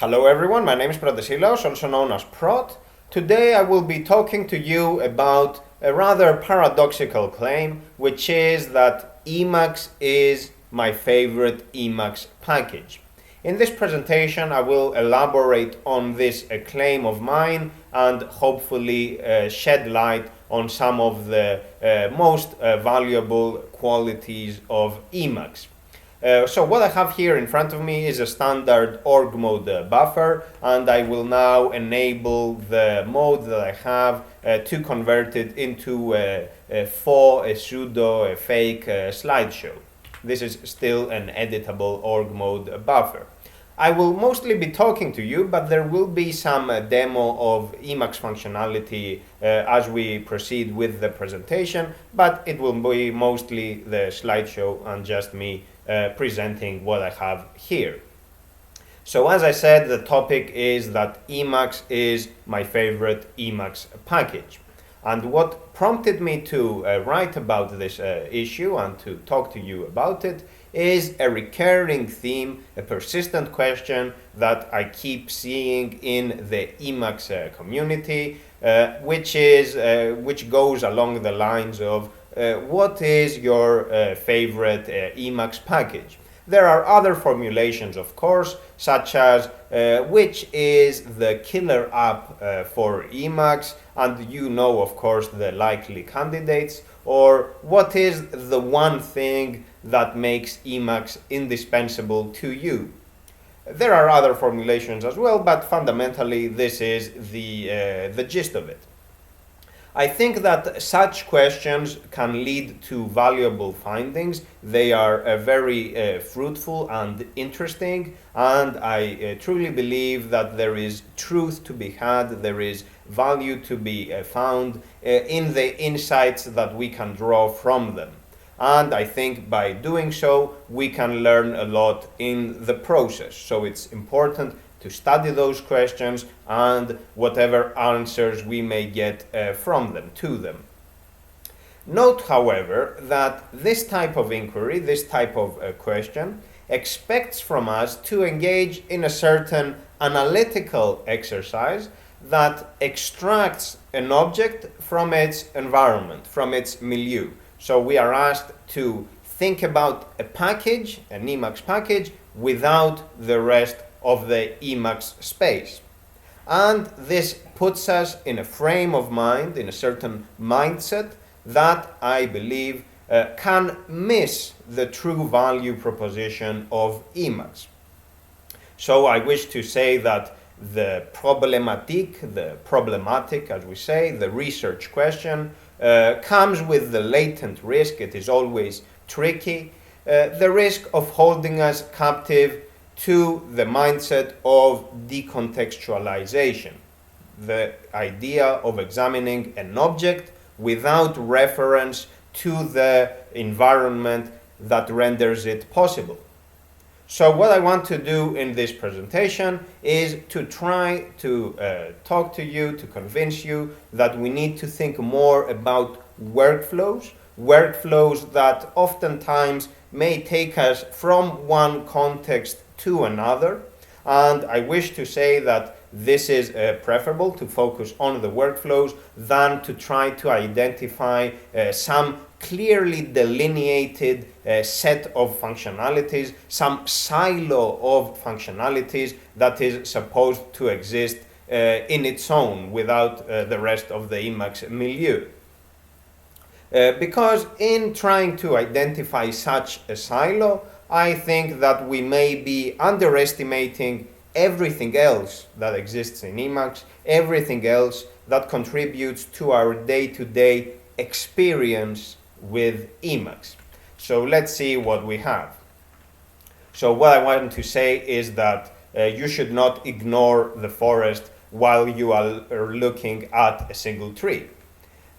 Hello everyone, my name is Protesilaos, also known as Prot. Today I will be talking to you about a rather paradoxical claim, which is that Emacs is my favorite Emacs package. In this presentation I will elaborate on this claim of mine and hopefully shed light on some of the most valuable qualities of Emacs. So what I have here in front of me is a standard org mode buffer, and I will now enable the mode that I have to convert it into a pseudo, fake slideshow. This is still an editable org mode buffer. I will mostly be talking to you, but there will be some demo of Emacs functionality as we proceed with the presentation, but it will be mostly the slideshow and just me presenting what I have here. So as I said, the topic is that Emacs is my favorite Emacs package. And what prompted me to write about this issue and to talk to you about it is a recurring theme, a persistent question that I keep seeing in the Emacs community, which goes along the lines of what is your favorite Emacs package? There are other formulations, of course, such as which is the killer app for Emacs, and you know, of course, the likely candidates, or what is the one thing that makes Emacs indispensable to you. There are other formulations as well, but fundamentally this is the gist of it. I think that such questions can lead to valuable findings. They are very fruitful and interesting, and I truly believe that there is truth to be had, there is value to be found in the insights that we can draw from them. And I think by doing so, we can learn a lot in the process. So it's important to study those questions and whatever answers we may get from them, to them. Note, however, that this type of inquiry, this type of question, expects from us to engage in a certain analytical exercise that extracts an object from its environment, from its milieu. So we are asked to think about a package, an Emacs package, without the rest of the Emacs space. And this puts us in a frame of mind, in a certain mindset that I believe can miss the true value proposition of Emacs. So I wish to say that the problematic, as we say, the research question comes with the latent risk. It is always tricky. The risk of holding us captive to the mindset of decontextualization, the idea of examining an object without reference to the environment that renders it possible. So what I want to do in this presentation is to try to talk to you, to convince you that we need to think more about workflows that oftentimes may take us from one context to another, and I wish to say that this is preferable to focus on the workflows than to try to identify some clearly delineated set of functionalities, some silo of functionalities that is supposed to exist in its own without the rest of the Emacs milieu. Because in trying to identify such a silo, I think that we may be underestimating everything else that exists in Emacs, everything else that contributes to our day-to-day experience with Emacs. So let's see what we have. So what I want to say is that you should not ignore the forest while you are looking at a single tree.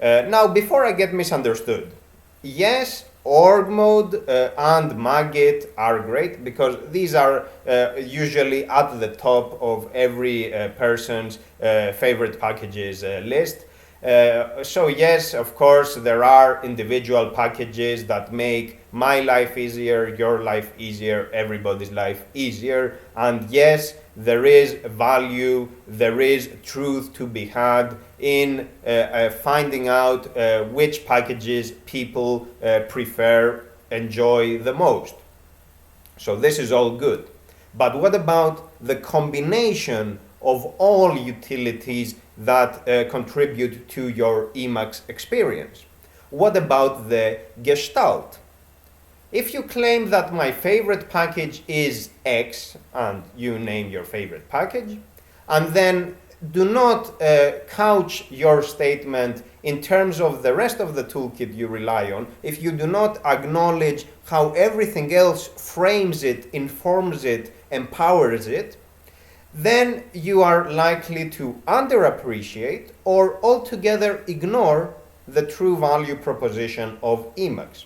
Now, before I get misunderstood, yes, org mode and Magit are great because these are usually at the top of every person's favorite packages list. So yes, of course, there are individual packages that make my life easier, your life easier, everybody's life easier. And yes, there is value, there is truth to be had in finding out which packages people prefer, enjoy the most. So this is all good. But what about the combination of all utilities that contribute to your Emacs experience? What about the gestalt? If you claim that my favorite package is X, and you name your favorite package, and then do not couch your statement in terms of the rest of the toolkit you rely on, if you do not acknowledge how everything else frames it, informs it, empowers it, then you are likely to underappreciate or altogether ignore the true value proposition of Emacs,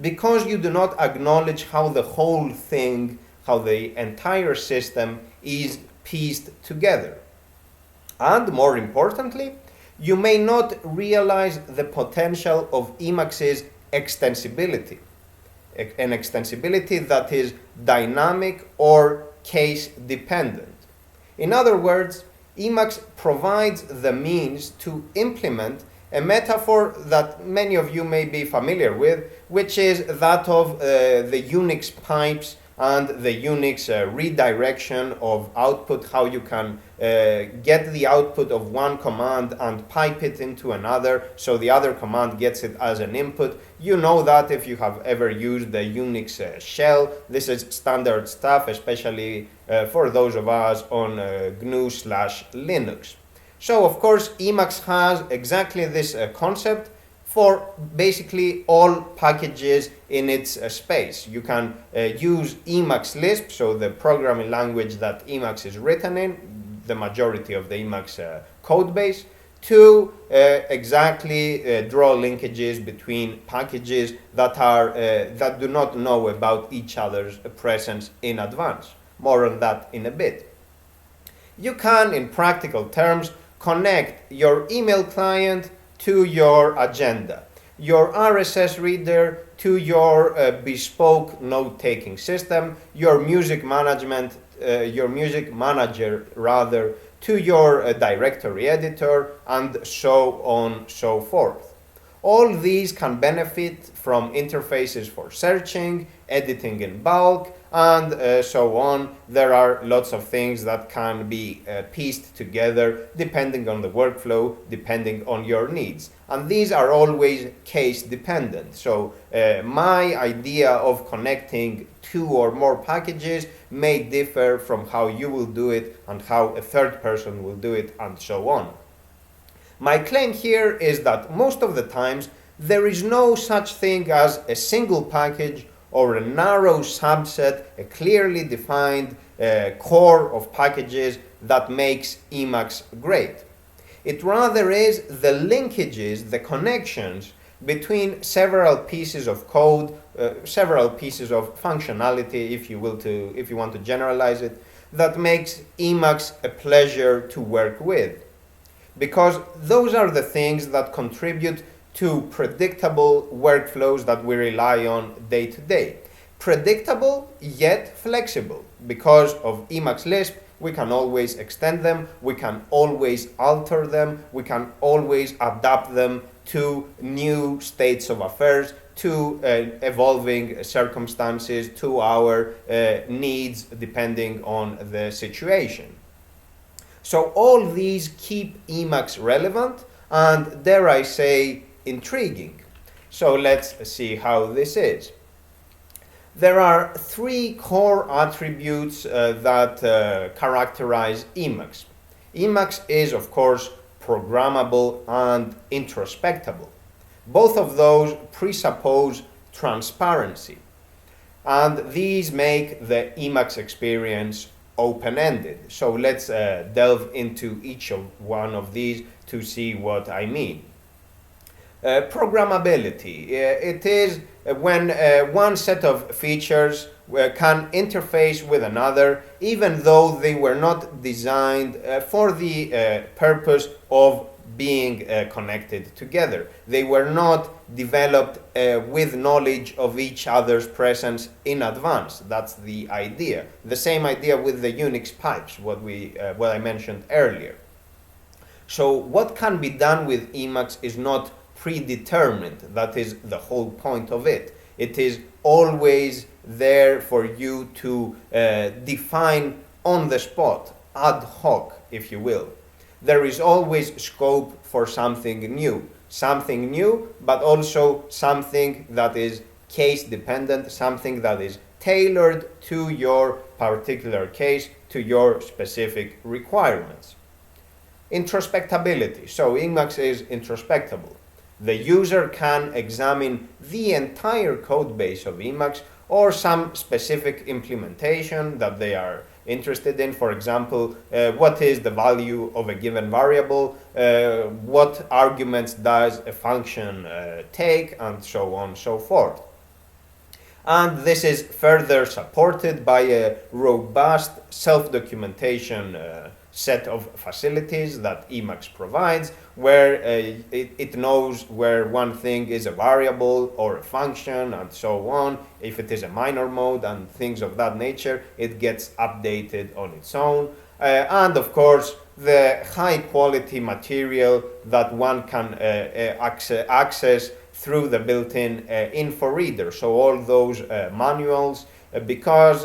because you do not acknowledge how the whole thing, how the entire system is pieced together. And more importantly, you may not realize the potential of Emacs's extensibility, an extensibility that is dynamic or case dependent. In other words, Emacs provides the means to implement a metaphor that many of you may be familiar with, which is that of the Unix pipes and the Unix redirection of output, how you can get the output of one command and pipe it into another so the other command gets it as an input. You know that if you have ever used the Unix shell. This is standard stuff, especially for those of us on GNU/Linux. So of course Emacs has exactly this concept for basically all packages in its space. You can use Emacs Lisp, so the programming language that Emacs is written in, the majority of the Emacs code base, to exactly draw linkages between packages that are that do not know about each other's presence in advance. More on that in a bit. You can, in practical terms, connect your email client to your agenda, your RSS reader to your bespoke note-taking system, your music manager rather, to your directory editor, and so on, so forth. All these can benefit from interfaces for searching, editing in bulk, and so on. There are lots of things that can be pieced together depending on the workflow, depending on your needs. And these are always case dependent. So my idea of connecting two or more packages may differ from how you will do it and how a third person will do it, and so on. My claim here is that most of the times there is no such thing as a single package or a narrow subset, a clearly defined core of packages that makes Emacs great. It rather is the linkages, the connections between several pieces of code, several pieces of functionality, if you want to generalize it, that makes Emacs a pleasure to work with. Because those are the things that contribute to predictable workflows that we rely on day to day. Predictable yet flexible. Because of Emacs Lisp, we can always extend them, we can always alter them, we can always adapt them to new states of affairs, to evolving circumstances, to our needs depending on the situation. So all these keep Emacs relevant and, dare I say, intriguing. So let's see how this is. There are three core attributes that characterize Emacs. Emacs is, of course, programmable and introspectable. Both of those presuppose transparency, and these make the Emacs experience open-ended. So let's delve into each of one of these to see what I mean. Programmability. It is when one set of features can interface with another, even though they were not designed for the purpose of being connected together. They were not developed with knowledge of each other's presence in advance. That's the idea. The same idea with the Unix pipes, what I mentioned earlier. So what can be done with Emacs is not predetermined. That is the whole point of it. It is always there for you to define on the spot, ad hoc, if you will. There is always scope for something new, but also something that is case dependent, something that is tailored to your particular case, to your specific requirements. Introspectability. So Emacs is introspectable. The user can examine the entire code base of Emacs or some specific implementation that they are interested in. For example, what is the value of a given variable, what arguments does a function take, and so on and so forth. And this is further supported by a robust self-documentation set of facilities that Emacs provides, where it knows where one thing is a variable or a function and so on. If it is a minor mode and things of that nature, it gets updated on its own. And of course, the high quality material that one can access through the built-in info reader. So all those manuals, because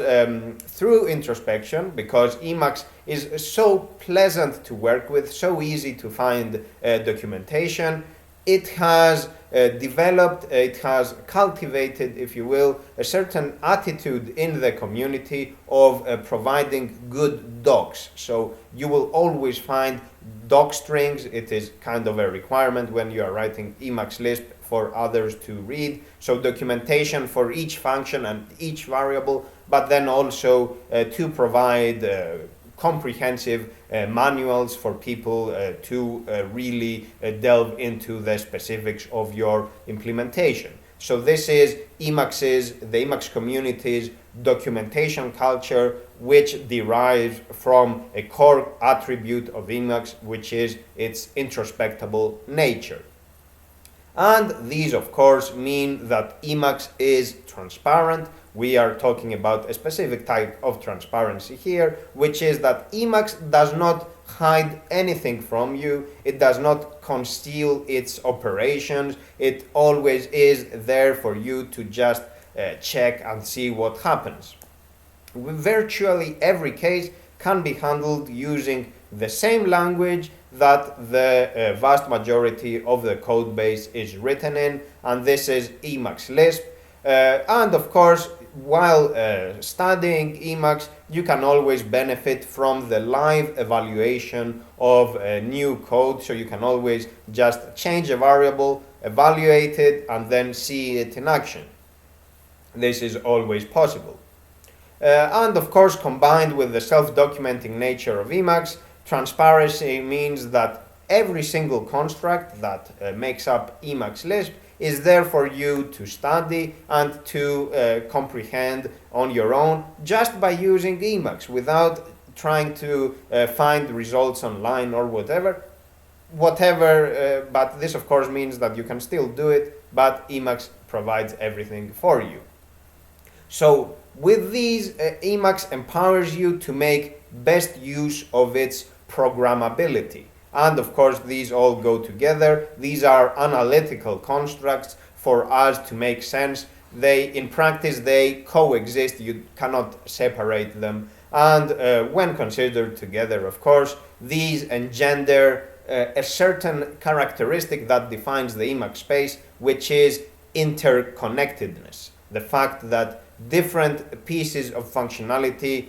through introspection, because Emacs is so pleasant to work with, so easy to find documentation, it has developed, it has cultivated, if you will, a certain attitude in the community of providing good docs. So you will always find doc strings. It is kind of a requirement when you are writing Emacs Lisp for others to read. So documentation for each function and each variable, but then also to provide comprehensive manuals for people to really delve into the specifics of your implementation. So this is the Emacs community's documentation culture, which derives from a core attribute of Emacs, which is its introspectable nature. And these, of course, mean that Emacs is transparent. We are talking about a specific type of transparency here, which is that Emacs does not hide anything from you. It does not conceal its operations. It always is there for you to just check and see what happens. Virtually every case can be handled using the same language that the vast majority of the code base is written in, and this is Emacs Lisp. And of course, while studying Emacs, you can always benefit from the live evaluation of new code, so you can always just change a variable, evaluate it, and then see it in action. This is always possible. And of course, combined with the self-documenting nature of Emacs, transparency means that every single construct that makes up Emacs Lisp is there for you to study and to comprehend on your own just by using Emacs without trying to find results online or whatever. But this of course means that you can still do it, but Emacs provides everything for you. So with these, Emacs empowers you to make best use of its programmability. And of course, these all go together. These are analytical constructs for us to make sense. In practice, they coexist. You cannot separate them. And when considered together, of course, these engender a certain characteristic that defines the Emacs space, which is interconnectedness. The fact that different pieces of functionality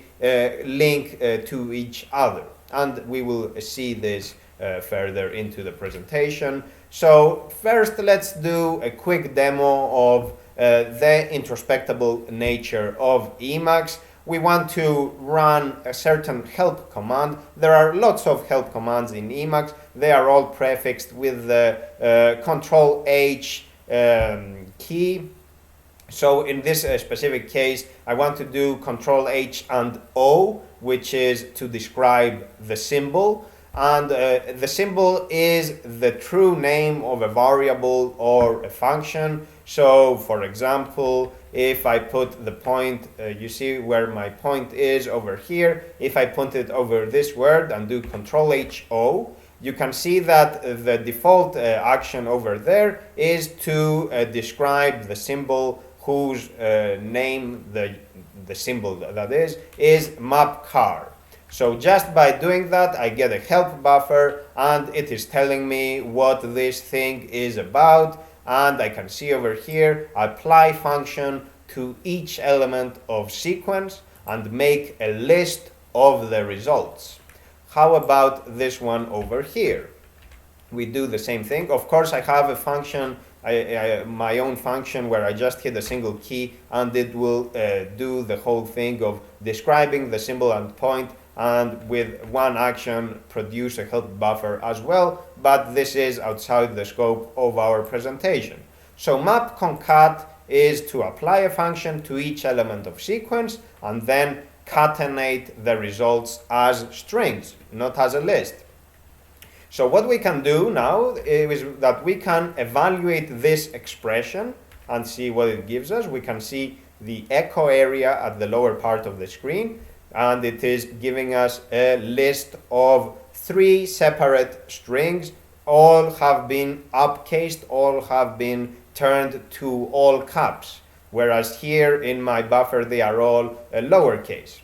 link to each other. And we will see this further into the presentation. So first, let's do a quick demo of the introspectable nature of Emacs. We want to run a certain help command. There are lots of help commands in Emacs. They are all prefixed with the Control-H key. So in this specific case, I want to do Control-H and O, which is to describe the symbol. and the symbol is the true name of a variable or a function. So for example, if I put the point, you see where my point is over here, if I put it over this word and do Ctrl-H-O, you can see that the default action over there is to describe the symbol whose name the symbol that is map car. So just by doing that, I get a help buffer and it is telling me what this thing is about, and I can see over here apply function to each element of sequence and make a list of the results. How about this one over here? We do the same thing. Of course, I have a function, my own function, where I just hit a single key and it will do the whole thing of describing the symbol and point, and with one action produce a help buffer as well, but this is outside the scope of our presentation. So map concat is to apply a function to each element of sequence and then concatenate the results as strings, not as a list. So what we can do now is that we can evaluate this expression and see what it gives us. We can see the echo area at the lower part of the screen, and it is giving us a list of 3 separate strings. All have been upcased, all have been turned to all caps, whereas here in my buffer they are all lowercase.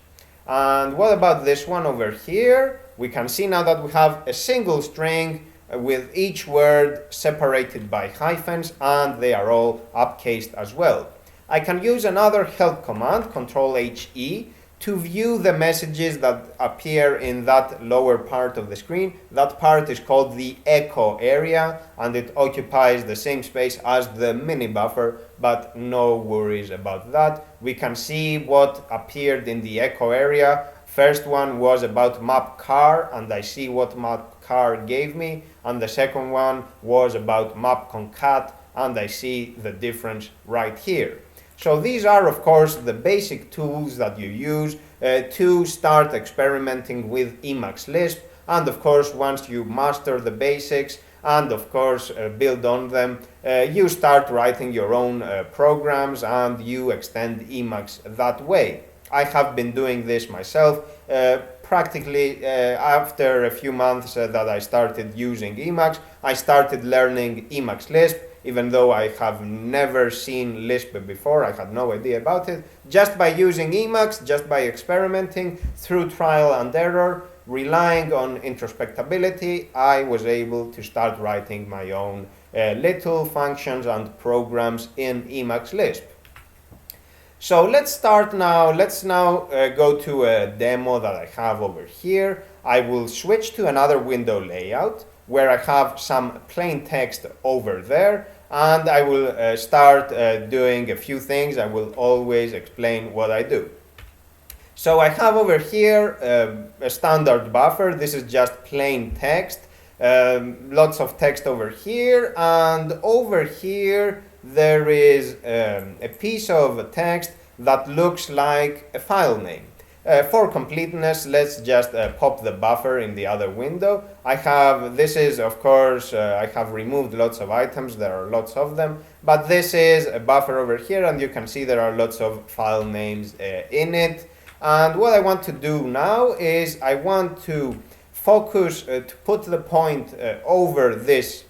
And what about this one over here? We can see now that we have a single string with each word separated by hyphens, and they are all upcased as well. I can use another help command, Ctrl-H-E, to view the messages that appear in that lower part of the screen. That part is called the echo area, and it occupies the same space as the mini buffer, but no worries about that. We can see what appeared in the echo area. First one was about map car, and I see what map car gave me, and the second one was about map concat, and I see the difference right here. So these are, of course, the basic tools that you use to start experimenting with Emacs Lisp. And of course, once you master the basics and of course build on them, you start writing your own programs and you extend Emacs that way. I have been doing this myself. Practically after a few months that I started using Emacs, I started learning Emacs Lisp. Even though I have never seen Lisp before, I had no idea about it. Just by using Emacs, just by experimenting through trial and error, relying on introspectability, I was able to start writing my own little functions and programs in Emacs Lisp. So let's start now. Let's now go to a demo that I have over here. I will switch to another window layout where I have some plain text over there, and I will start doing a few things. I will always explain what I do. So I have over here a standard buffer. This is just plain text, lots of text over here, and over here there is a piece of text that looks like a file name. For completeness, let's just pop the buffer in the other window. I have removed lots of items, there are lots of them, but this is a buffer over here, and you can see there are lots of file names in it. And what I want to do now is I want to focus, to put the point over this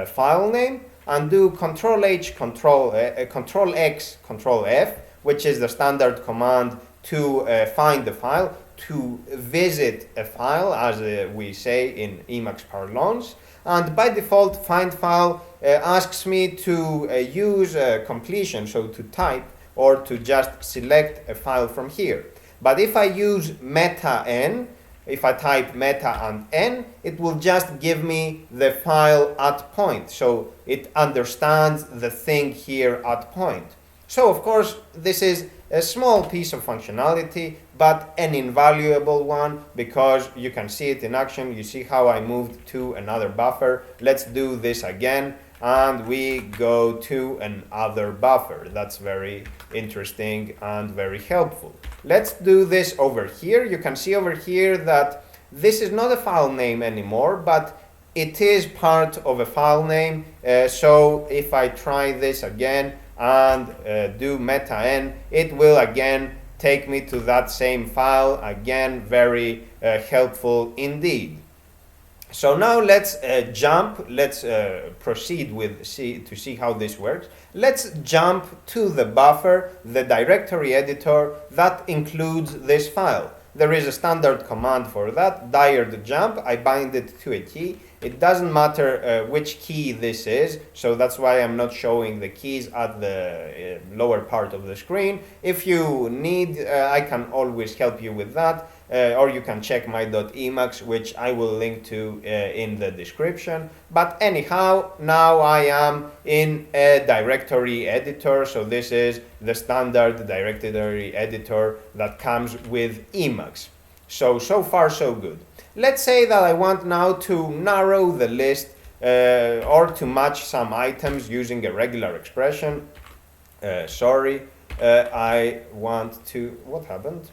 file name and do Ctrl-H, Ctrl-X, Ctrl-F, which is the standard command to find the file, to visit a file, as we say in Emacs parlance. And by default, find file asks me to use completion, so to type or to just select a file from here. But if I use meta n, if I type meta and n, it will just give me the file at point. So it understands the thing here at point. So of course, this is a small piece of functionality, but an invaluable one, because you can see it in action. You see how I moved to another buffer. Let's do this again, and we go to another buffer. That's very interesting and very helpful. Let's do this over here. You can see over here that This is not a file name anymore, but it is part of a file name. So if I try this again and do meta n, it will again take me to that same file. Again, very helpful indeed. So now let's proceed with to see how this works. Let's jump to the buffer, the directory editor that includes this file. There is a standard command for that, dired jump. I bind it to a key. It doesn't matter which key this is, so that's why I'm not showing the keys at the lower part of the screen. If you need, I can always help you with that. Or you can check my .emacs, which I will link to in the description. But anyhow, now I am in a directory editor. So this is the standard directory editor that comes with Emacs. So far so good. Let's say that I want now to narrow the list or to match some items using a regular expression. I want to, what happened?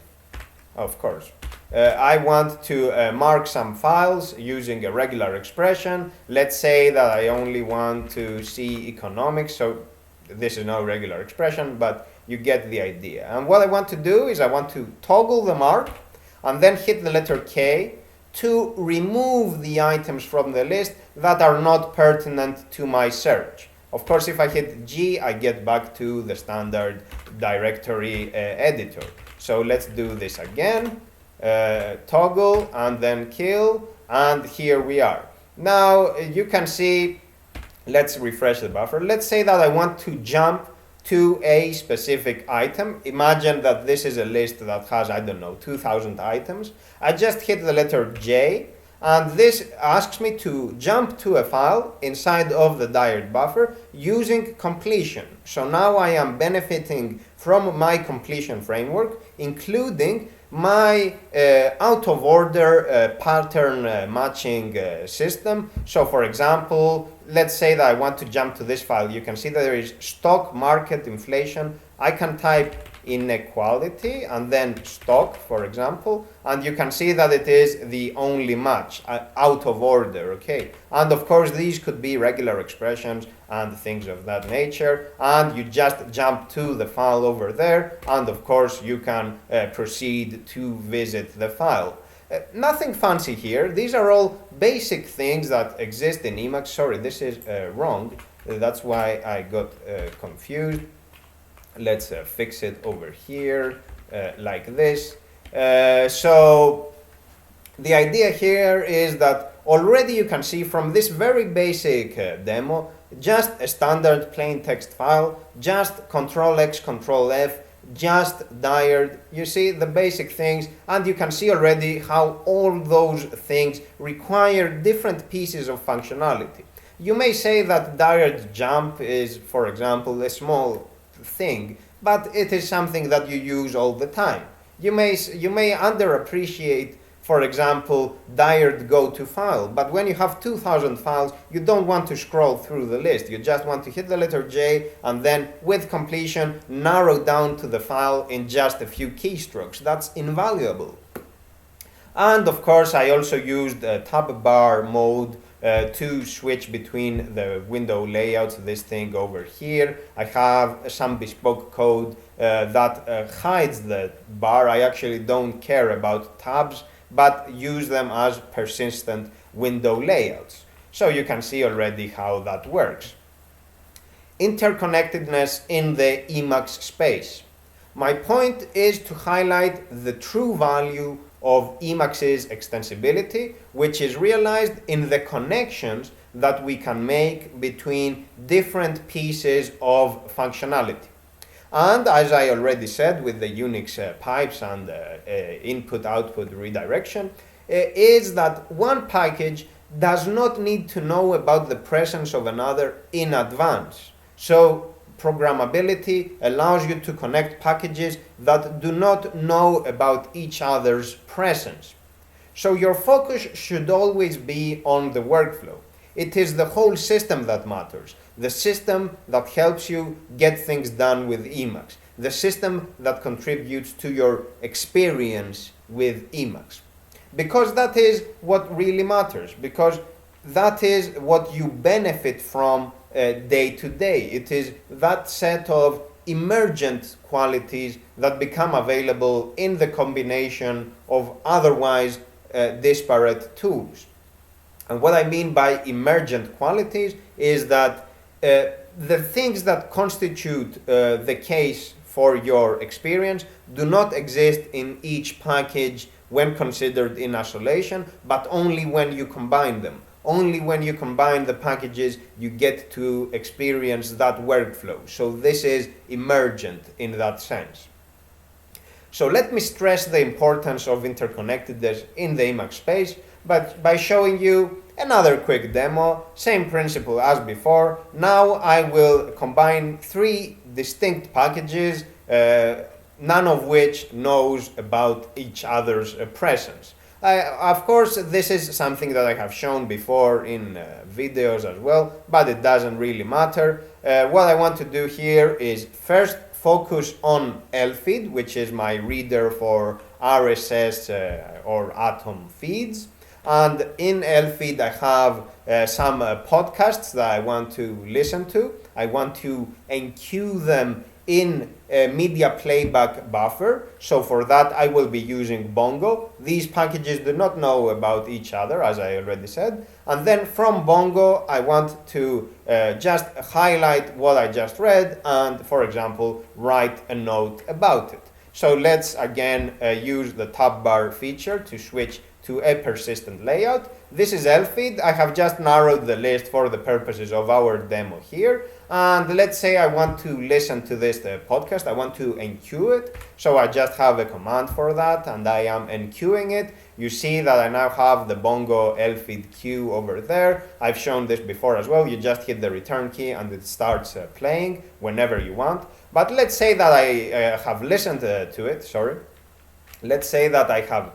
Of course. I want to mark some files using a regular expression. Let's say that I only want to see economics, so this is no regular expression, but you get the idea. And what I want to do is I want to toggle the mark and then hit the letter K to remove the items from the list that are not pertinent to my search. Of course, if I hit G, I get back to the standard directory editor. So let's do this again. Toggle and then kill, and here we are. Now you can see, let's refresh the buffer. Let's say that I want to jump to a specific item. Imagine that this is a list that has, I don't know, 2,000 items. I just hit the letter J, and this asks me to jump to a file inside of the dired buffer using completion. So now I am benefiting from my completion framework, including my out of order pattern matching system. So for example, let's say that I want to jump to this file. You can see that there is stock market inflation. I can type inequality and then stock, for example, and you can see that it is the only match out of order. Okay, and of course these could be regular expressions and things of that nature, and you just jump to the file over there, and of course you can proceed to visit the file. Nothing fancy here. These are all basic things that exist in Emacs. Sorry, this is wrong. That's why I got confused. Let's fix it over here like this. So the idea here is that already you can see from this very basic demo, just a standard plain text file, just Control-X, Control-F, just dired. You see the basic things, and you can see already how all those things require different pieces of functionality. You may say that dired jump is, for example, a small thing, but it is something that you use all the time. You may underappreciate, for example, dired go to file, but when you have 2,000 files, you don't want to scroll through the list. You just want to hit the letter J and then with completion narrow down to the file in just a few keystrokes. That's invaluable. And of course I also used tab bar mode to switch between the window layouts. This thing over here, I have some bespoke code that hides the bar. I actually don't care about tabs, but use them as persistent window layouts. So you can see already how that works. Interconnectedness in the Emacs space. My point is to highlight the true value of Emacs's extensibility, which is realized in the connections that we can make between different pieces of functionality. And as I already said with the Unix pipes and input-output redirection, is that one package does not need to know about the presence of another in advance. So programmability allows you to connect packages that do not know about each other's presence. So your focus should always be on the workflow. It is the whole system that matters, the system that helps you get things done with Emacs, the system that contributes to your experience with Emacs. because that is what really matters, because that is what you benefit from day to day. It is that set of emergent qualities that become available in the combination of otherwise disparate tools. And what I mean by emergent qualities is that the things that constitute the case for your experience do not exist in each package when considered in isolation, but only when you combine them. Only when you combine the packages you get to experience that workflow. So this is emergent in that sense. So let me stress the importance of interconnectedness in the Emacs space, but by showing you another quick demo, same principle as before. Now I will combine three distinct packages, none of which knows about each other's presence. Of course, this is something that I have shown before in videos as well, but it doesn't really matter. What I want to do here is first focus on lfeed, which is my reader for RSS or Atom feeds. And in lfeed, I have some podcasts that I want to listen to. I want to enqueue them in a media playback buffer. So for that, I will be using Bongo. These packages do not know about each other, as I already said. And then from Bongo, I want to just highlight what I just read and, for example, write a note about it. So let's again use the tab bar feature to switch to a persistent layout. This is lfeed. I have just narrowed the list for the purposes of our demo here. And let's say I want to listen to this podcast. I want to enqueue it. So I just have a command for that, and I am enqueuing it. You see that I now have the Bongo lfeed queue over there. I've shown this before as well. You just hit the return key and it starts playing whenever you want. But let's say that I have listened to it. Sorry. Let's say that I have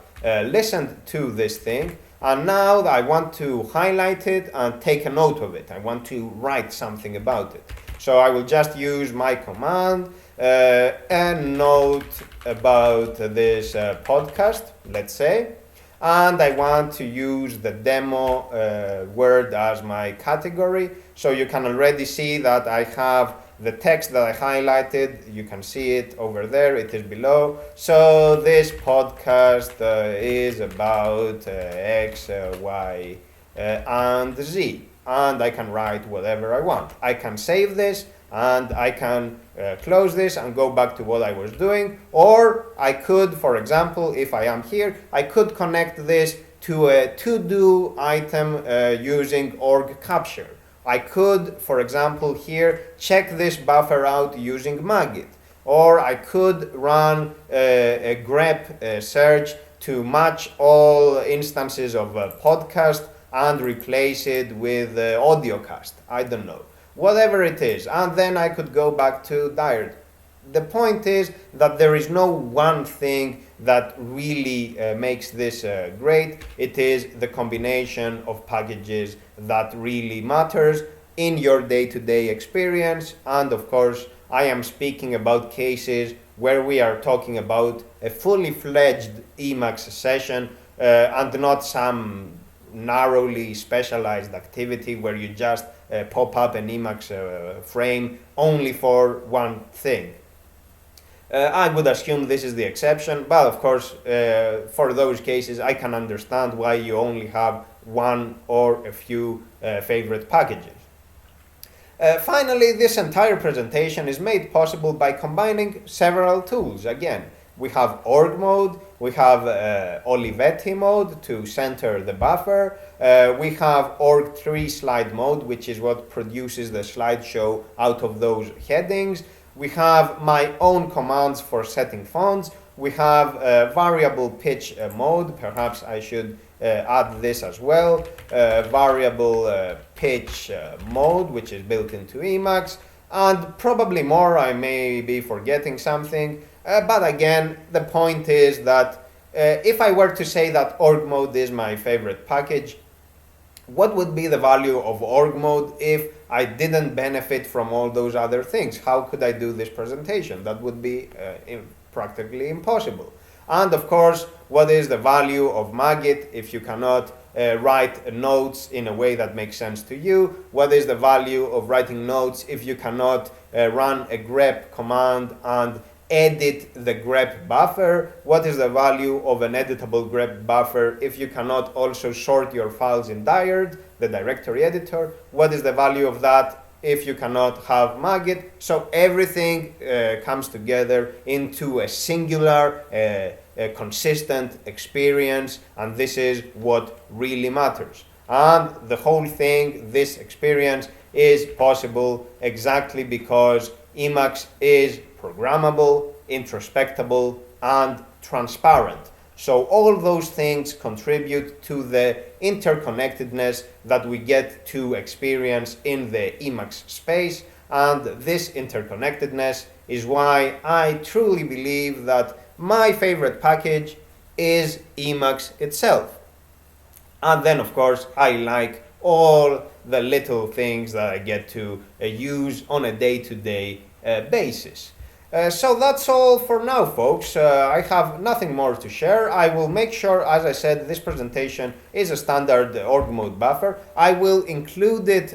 listened to this thing, and now I want to highlight it and take a note of it. I want to write something about it. So I will just use my command, a note about this podcast, let's say, and I want to use the demo word as my category. So you can already see that I have the text that I highlighted. You can see it over there, it is below. So this podcast is about X, Y, and Z. And I can write whatever I want. I can save this and I can close this and go back to what I was doing. Or I could, for example, if I am here, I could connect this to a to-do item using org capture. I could, for example, here check this buffer out using Magit, or I could run a grep search to match all instances of a podcast and replace it with audiocast. I don't know, whatever it is, and then I could go back to diary. The point is that there is no one thing that really makes this great. It is the combination of packages that really matters in your day-to-day experience. And of course, I am speaking about cases where we are talking about a fully fledged Emacs session and not some narrowly specialized activity where you just pop up an Emacs frame only for one thing. I would assume this is the exception, but of course, for those cases, I can understand why you only have one or a few favorite packages. Finally, this entire presentation is made possible by combining several tools. Again, we have org mode, we have Olivetti mode to center the buffer, we have org tree slide mode, which is what produces the slideshow out of those headings. We have my own commands for setting fonts. We have variable pitch mode. Perhaps I should add this as well. Variable pitch mode, which is built into Emacs. And probably more, I may be forgetting something. But again, the point is that if I were to say that org mode is my favorite package, what would be the value of org mode if I didn't benefit from all those other things? How could I do this presentation? That would be practically impossible. And of course, what is the value of Magit if you cannot write notes in a way that makes sense to you? What is the value of writing notes if you cannot run a grep command and edit the grep buffer? What is the value of an editable grep buffer if you cannot also sort your files in dired, the directory editor? What is the value of that if you cannot have Magit? So everything comes together into a singular, a consistent experience, and this is what really matters. And the whole thing, this experience, is possible exactly because Emacs is programmable, introspectable, and transparent. So all those things contribute to the interconnectedness that we get to experience in the Emacs space, and this interconnectedness is why I truly believe that my favorite package is Emacs itself. And then, of course, I like all the little things that I get to use on a day-to-day basis. So that's all for now, folks. I have nothing more to share. I will make sure, as I said, this presentation is a standard org mode buffer. I will include it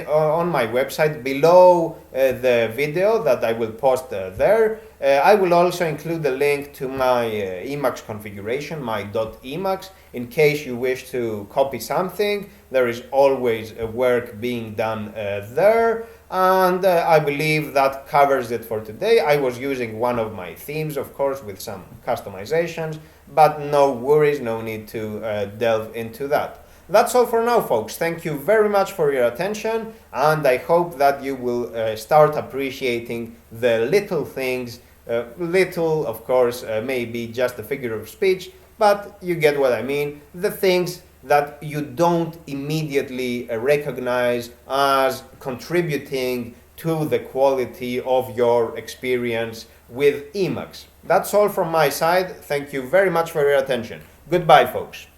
on my website below the video that I will post there. I will also include the link to my Emacs configuration, my .emacs, in case you wish to copy something. There is always work being done there. And I believe that covers it for today. I was using one of my themes, of course, with some customizations, but no worries, no need to delve into that. That's all for now, folks. Thank you very much for your attention, and I hope that you will start appreciating the little things. Little, of course, maybe just a figure of speech, but you get what I mean. The things that you don't immediately recognize as contributing to the quality of your experience with Emacs. That's all from my side. Thank you very much for your attention. Goodbye, folks.